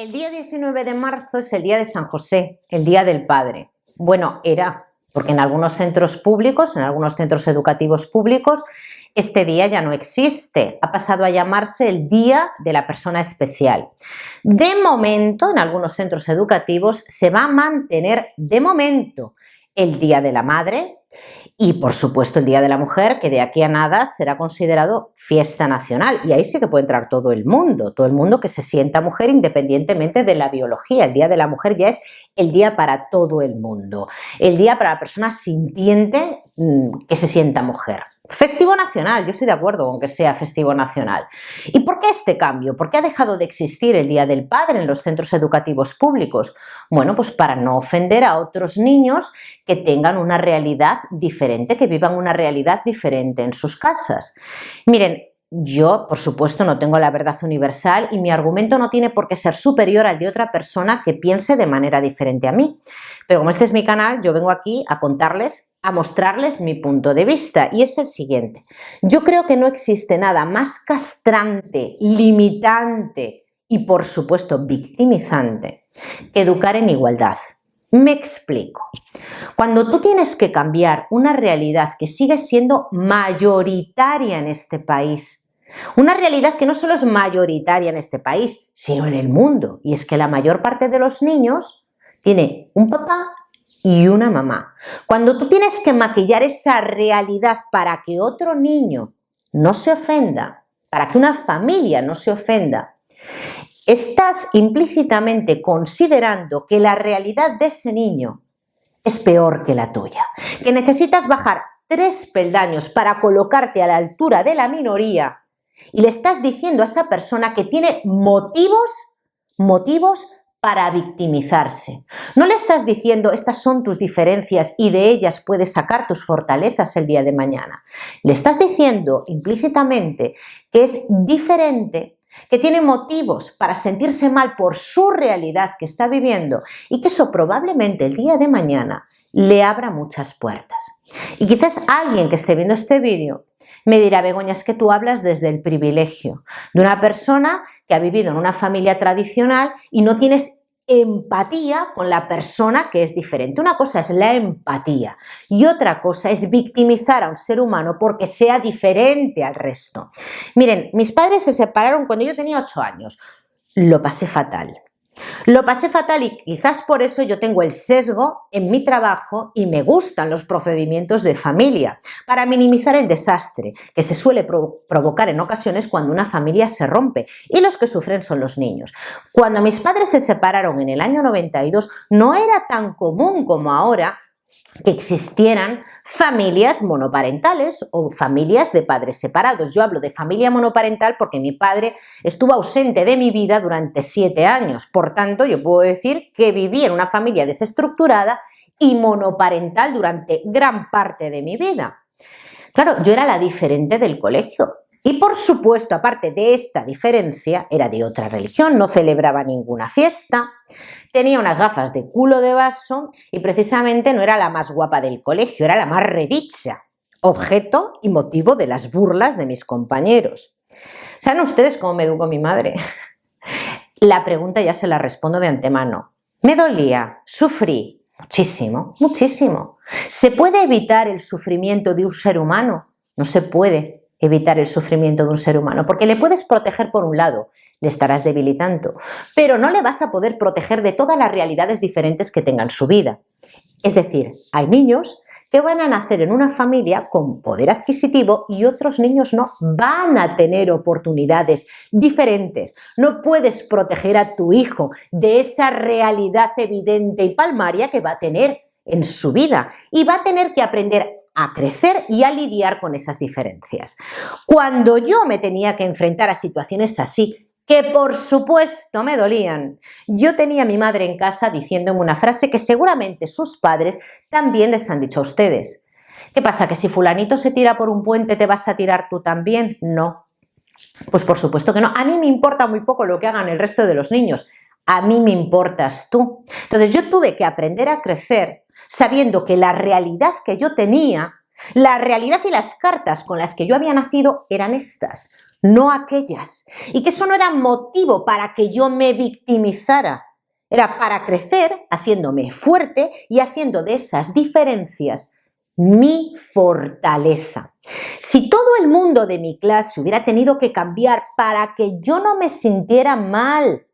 El día 19 de marzo es el día de San José, el día del padre. Bueno, era, porque en algunos centros públicos, en algunos centros educativos públicos, este día ya no existe. Ha pasado a llamarse el Día de la Persona Especial. De momento, en algunos centros educativos se va a mantener, de momento, el Día de la Madre y, por supuesto, el Día de la Mujer, que de aquí a nada será considerado fiesta nacional. Y ahí sí que puede entrar todo el mundo que se sienta mujer independientemente de la biología. El Día de la Mujer ya es el día para todo el mundo. El día para la persona sintiente que se sienta mujer. Festivo nacional, yo estoy de acuerdo con que sea festivo nacional. ¿Y por qué este cambio? ¿Por qué ha dejado de existir el Día del Padre en los centros educativos públicos? Bueno, pues para no ofender a otros niños que tengan una realidad diferente, que vivan una realidad diferente en sus casas. Miren, yo, por supuesto, no tengo la verdad universal y mi argumento no tiene por qué ser superior al de otra persona que piense de manera diferente a mí. Pero como este es mi canal, yo vengo aquí a contarles, a mostrarles mi punto de vista y es el siguiente. Yo creo que no existe nada más castrante, limitante y, por supuesto, victimizante que educar en igualdad. Me explico. Cuando tú tienes que cambiar una realidad que sigue siendo mayoritaria en este país, una realidad que no solo es mayoritaria en este país, sino en el mundo, y es que la mayor parte de los niños tiene un papá y una mamá. Cuando tú tienes que maquillar esa realidad para que otro niño no se ofenda, para que una familia no se ofenda, estás implícitamente considerando que la realidad de ese niño es peor que la tuya, que necesitas bajar 3 peldaños para colocarte a la altura de la minoría y le estás diciendo a esa persona que tiene motivos para victimizarse. No le estás diciendo estas son tus diferencias y de ellas puedes sacar tus fortalezas el día de mañana. Le estás diciendo implícitamente que es diferente, que tiene motivos para sentirse mal por su realidad que está viviendo y que eso probablemente el día de mañana le abra muchas puertas. Y quizás alguien que esté viendo este vídeo me dirá: Begoña, es que tú hablas desde el privilegio de una persona que ha vivido en una familia tradicional y no tienes empatía con la persona que es diferente. Una cosa es la empatía y otra cosa es victimizar a un ser humano porque sea diferente al resto. Miren, mis padres se separaron cuando yo tenía 8 años. Lo pasé fatal. Lo pasé fatal y quizás por eso yo tengo el sesgo en mi trabajo y me gustan los procedimientos de familia, para minimizar el desastre que se suele provocar en ocasiones cuando una familia se rompe y los que sufren son los niños. Cuando mis padres se separaron en el año 92 no era tan común como ahora que existieran familias monoparentales o familias de padres separados. Yo hablo de familia monoparental porque mi padre estuvo ausente de mi vida durante 7 años. Por tanto, yo puedo decir que viví en una familia desestructurada y monoparental durante gran parte de mi vida. Claro, yo era la diferente del colegio. Y por supuesto, aparte de esta diferencia, era de otra religión, no celebraba ninguna fiesta, tenía unas gafas de culo de vaso y precisamente no era la más guapa del colegio, era la más redicha, objeto y motivo de las burlas de mis compañeros. ¿Saben ustedes cómo me educó mi madre? La pregunta ya se la respondo de antemano. Me dolía, sufrí muchísimo, muchísimo. ¿Se puede evitar el sufrimiento de un ser humano? No se puede evitar el sufrimiento de un ser humano, porque le puedes proteger por un lado, le estarás debilitando, pero no le vas a poder proteger de todas las realidades diferentes que tengan su vida. Es decir, hay niños que van a nacer en una familia con poder adquisitivo y otros niños no, van a tener oportunidades diferentes. No puedes proteger a tu hijo de esa realidad evidente y palmaria que va a tener en su vida y va a tener que aprender a crecer y a lidiar con esas diferencias. Cuando yo me tenía que enfrentar a situaciones así, que por supuesto me dolían, yo tenía a mi madre en casa diciéndome una frase que seguramente sus padres también les han dicho a ustedes. ¿Qué pasa? ¿Que si fulanito se tira por un puente te vas a tirar tú también? No. Pues por supuesto que no. A mí me importa muy poco lo que hagan el resto de los niños. A mí me importas tú. Entonces yo tuve que aprender a crecer sabiendo que la realidad que yo tenía, la realidad y las cartas con las que yo había nacido eran estas. no aquellas. Y que eso no era motivo para que yo me victimizara. Era para crecer haciéndome fuerte y haciendo de esas diferencias mi fortaleza. Si todo el mundo de mi clase hubiera tenido que cambiar para que yo no me sintiera mal,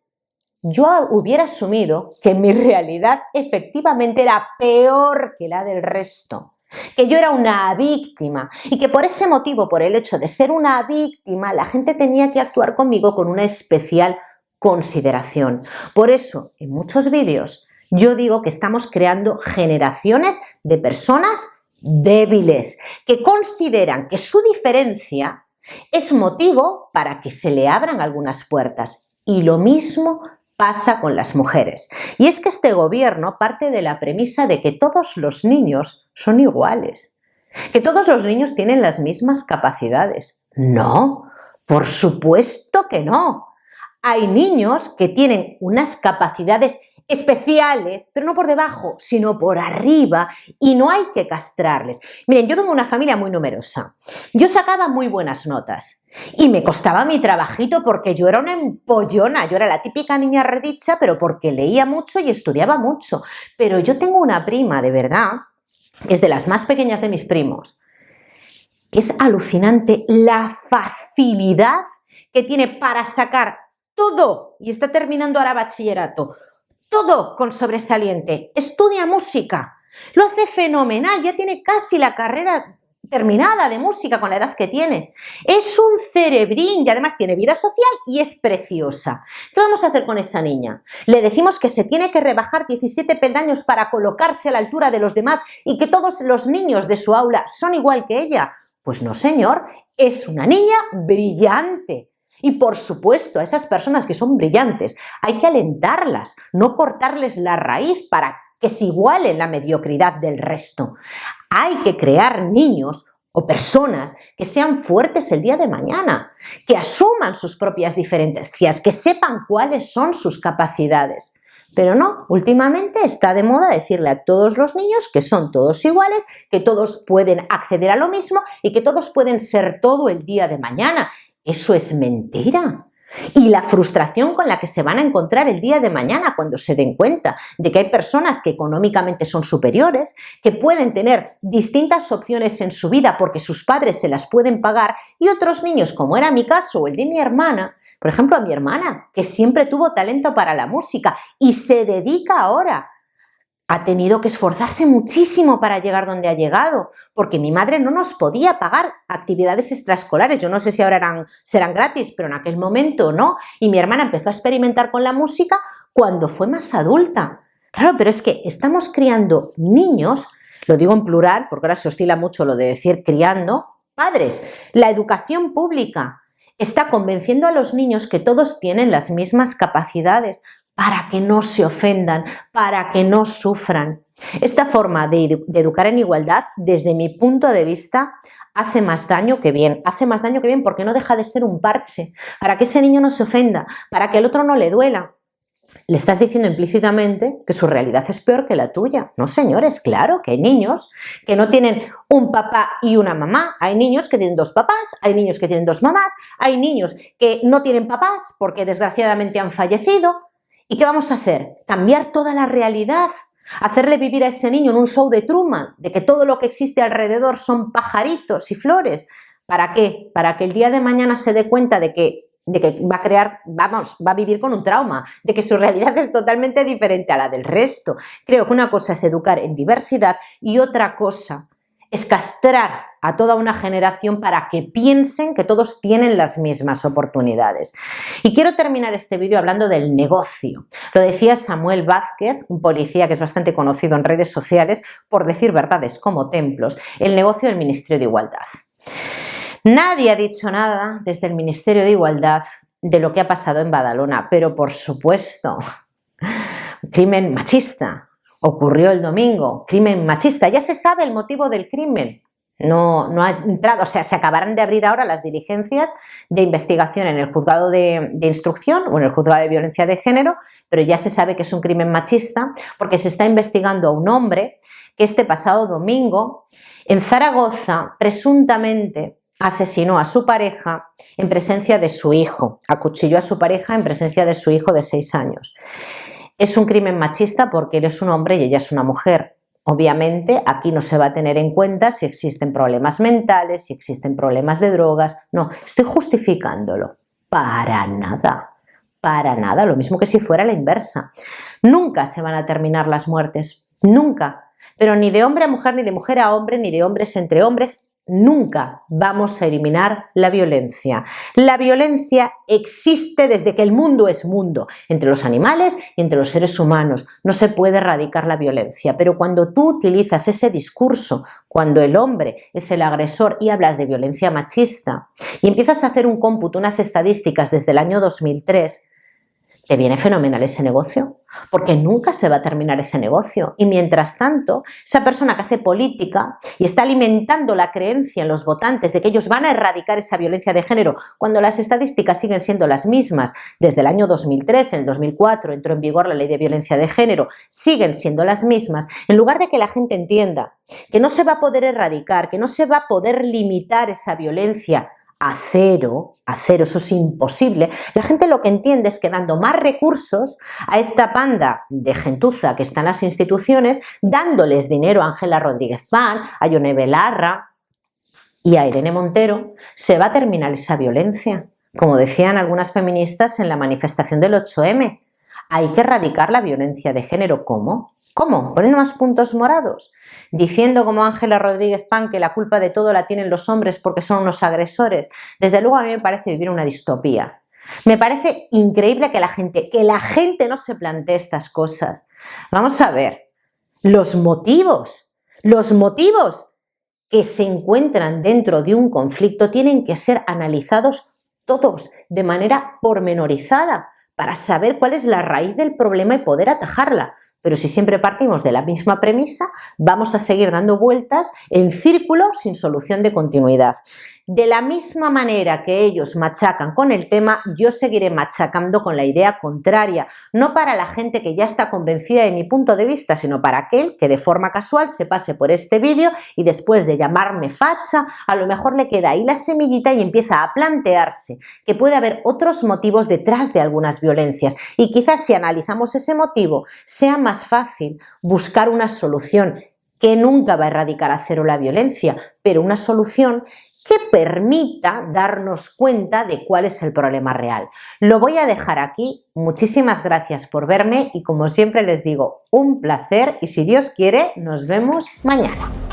yo hubiera asumido que mi realidad efectivamente era peor que la del resto, que yo era una víctima y que por ese motivo, por el hecho de ser una víctima, la gente tenía que actuar conmigo con una especial consideración. Por eso, en muchos vídeos, yo digo que estamos creando generaciones de personas débiles, que consideran que su diferencia es motivo para que se le abran algunas puertas. Y lo mismo pasa con las mujeres. Y es que este gobierno parte de la premisa de que todos los niños son iguales, que todos los niños tienen las mismas capacidades. No, por supuesto que no. Hay niños que tienen unas capacidades especiales, pero no por debajo, sino por arriba, y no hay que castrarles. Miren, yo vengo de una familia muy numerosa. Yo sacaba muy buenas notas y me costaba mi trabajito porque yo era una empollona. Yo era la típica niña redicha, pero porque leía mucho y estudiaba mucho. Pero yo tengo una prima, de verdad, que es de las más pequeñas de mis primos. Es alucinante la facilidad que tiene para sacar todo, y está terminando ahora bachillerato, todo con sobresaliente. Estudia música, lo hace fenomenal, ya tiene casi la carrera terminada de música con la edad que tiene. Es un cerebrín y además tiene vida social y es preciosa. ¿Qué vamos a hacer con esa niña? ¿Le decimos que se tiene que rebajar 17 peldaños para colocarse a la altura de los demás y que todos los niños de su aula son igual que ella? Pues no, señor, es una niña brillante. Y por supuesto, a esas personas que son brillantes hay que alentarlas, no cortarles la raíz para que se igualen la mediocridad del resto. Hay que crear niños o personas que sean fuertes el día de mañana, que asuman sus propias diferencias, que sepan cuáles son sus capacidades. Pero no, últimamente está de moda decirle a todos los niños que son todos iguales, que todos pueden acceder a lo mismo y que todos pueden ser todo el día de mañana. Eso es mentira. Y la frustración con la que se van a encontrar el día de mañana cuando se den cuenta de que hay personas que económicamente son superiores, que pueden tener distintas opciones en su vida porque sus padres se las pueden pagar, y otros niños, como era mi caso o el de mi hermana, por ejemplo a mi hermana, que siempre tuvo talento para la música y se dedica ahora, ha tenido que esforzarse muchísimo para llegar donde ha llegado, porque mi madre no nos podía pagar actividades extraescolares. Yo no sé si ahora serán gratis, pero en aquel momento no. Y mi hermana empezó a experimentar con la música cuando fue más adulta. Claro, pero es que estamos criando niños, lo digo en plural porque ahora se oscila mucho lo de decir criando, padres. La educación pública está convenciendo a los niños que todos tienen las mismas capacidades para que no se ofendan, para que no sufran. Esta forma de educar en igualdad, desde mi punto de vista, hace más daño que bien. Hace más daño que bien porque no deja de ser un parche, para que ese niño no se ofenda, para que el otro no le duela. Le estás diciendo implícitamente que su realidad es peor que la tuya. No, señores, claro que hay niños que no tienen un papá y una mamá. Hay niños que tienen dos papás, hay niños que tienen dos mamás, hay niños que no tienen papás porque desgraciadamente han fallecido. ¿Y qué vamos a hacer? ¿Cambiar toda la realidad? ¿Hacerle vivir a ese niño en un show de Truman, de que todo lo que existe alrededor son pajaritos y flores? ¿Para qué? Para que el día de mañana se dé cuenta de que va a vivir con un trauma, de que su realidad es totalmente diferente a la del resto. Creo que una cosa es educar en diversidad y otra cosa es castrar a toda una generación para que piensen que todos tienen las mismas oportunidades. Y quiero terminar este vídeo hablando del negocio. Lo decía Samuel Vázquez, un policía que es bastante conocido en redes sociales por decir verdades como templos, el negocio del Ministerio de Igualdad. Nadie ha dicho nada desde el Ministerio de Igualdad de lo que ha pasado en Badalona, pero por supuesto, crimen machista. Ocurrió el domingo, crimen machista. Ya se sabe el motivo del crimen. No ha entrado, o sea, se acabarán de abrir ahora las diligencias de investigación en el juzgado de instrucción o en el juzgado de violencia de género, pero ya se sabe que es un crimen machista porque se está investigando a un hombre que este pasado domingo en Zaragoza presuntamente asesinó a su pareja en presencia de su hijo, acuchilló a su pareja en presencia de su hijo de 6 años. Es un crimen machista porque él es un hombre y ella es una mujer. Obviamente aquí no se va a tener en cuenta si existen problemas mentales, si existen problemas de drogas. No, estoy justificándolo. Para nada. Para nada. Lo mismo que si fuera la inversa. Nunca se van a terminar las muertes. Nunca. Pero ni de hombre a mujer, ni de mujer a hombre, ni de hombres entre hombres. Nunca vamos a eliminar la violencia. La violencia existe desde que el mundo es mundo, entre los animales y entre los seres humanos. No se puede erradicar la violencia, pero cuando tú utilizas ese discurso, cuando el hombre es el agresor y hablas de violencia machista y empiezas a hacer un cómputo, unas estadísticas desde el año 2003, ¿te viene fenomenal ese negocio? Porque nunca se va a terminar ese negocio. Y mientras tanto, esa persona que hace política y está alimentando la creencia en los votantes de que ellos van a erradicar esa violencia de género, cuando las estadísticas siguen siendo las mismas, desde el año 2003, en el 2004 entró en vigor la ley de violencia de género, siguen siendo las mismas, en lugar de que la gente entienda que no se va a poder erradicar, que no se va a poder limitar esa violencia a cero, eso es imposible. La gente lo que entiende es que dando más recursos a esta panda de gentuza que está en las instituciones, dándoles dinero a Ángela Rodríguez Pan, a Yone Belarra y a Irene Montero, se va a terminar esa violencia. Como decían algunas feministas en la manifestación del 8M, hay que erradicar la violencia de género. ¿Cómo? ¿Cómo? ¿Poniendo más puntos morados? Diciendo como Ángela Rodríguez Pan que la culpa de todo la tienen los hombres porque son unos agresores. Desde luego a mí me parece vivir una distopía. Me parece increíble que la gente no se plantee estas cosas. Vamos a ver, los motivos que se encuentran dentro de un conflicto tienen que ser analizados todos de manera pormenorizada para saber cuál es la raíz del problema y poder atajarla. Pero si siempre partimos de la misma premisa, vamos a seguir dando vueltas en círculo sin solución de continuidad. De la misma manera que ellos machacan con el tema, yo seguiré machacando con la idea contraria, no para la gente que ya está convencida de mi punto de vista, sino para aquel que de forma casual se pase por este vídeo y después de llamarme facha, a lo mejor le queda ahí la semillita y empieza a plantearse que puede haber otros motivos detrás de algunas violencias y quizás si analizamos ese motivo sea más fácil buscar una solución que nunca va a erradicar a cero la violencia, pero una solución que permita darnos cuenta de cuál es el problema real. Lo voy a dejar aquí. Muchísimas gracias por verme y como siempre les digo, un placer y si Dios quiere, nos vemos mañana.